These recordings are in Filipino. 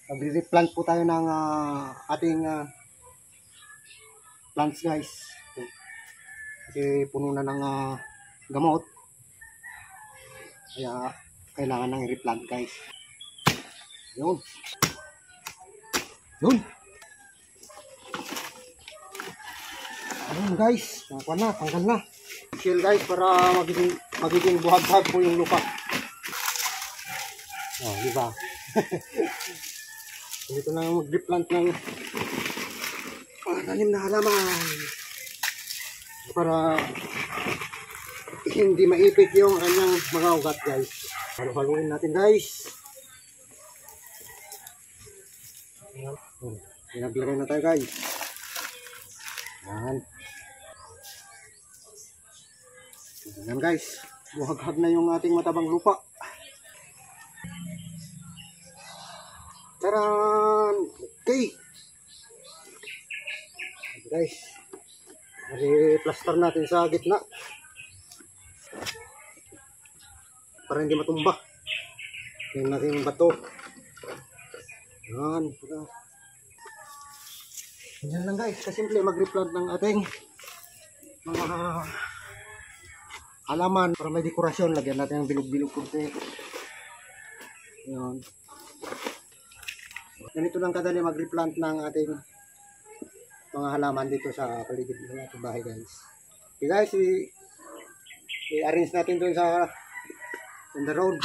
Magre-replant po tayo ng ating plants guys. Kasi puno na ng gamot. Kaya kailangan nang i-replant guys. Yun. Yun. Ayun guys. Nakuha na. Tanggal na. Shell guys para magiging buhag-buhag po yung lupa. Oh, di ba? Dito na mag-replant ng tanim na halaman para hindi maipit yung kanyang mga ugat guys. Halo-haluin natin guys. Pinaglagay na tayo guys. Yan. Yan guys. Buhag-hag na yung ating matabang lupa. Taran! Okay. Guys. I-plaster natin sa gitna. Para hindi matumba. Yung nating bato. Yan. Yan lang guys. Kasimple mag-replant ng ating mga halaman. Para may dekorasyon. Lagyan natin ng bilog-bilog kunti. Yan. Ganito lang kadali mag-replant ng ating mga halaman dito sa paligid ng ating bahay guys. Okay guys, i-arrange natin doon sa on the road.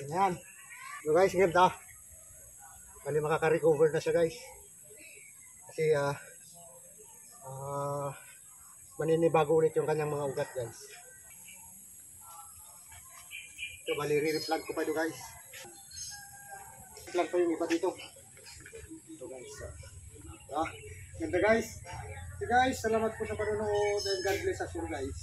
Yan. So guys, ganda. Bali makaka-recover na siya guys. Kasi maninibago ulit yung kanyang mga ugat guys. So bali re-replant ko pa ito guys. Replant pa yung iba dito. Ito guys. Ganda guys. So guys, salamat po sa panonood and God bless us all guys.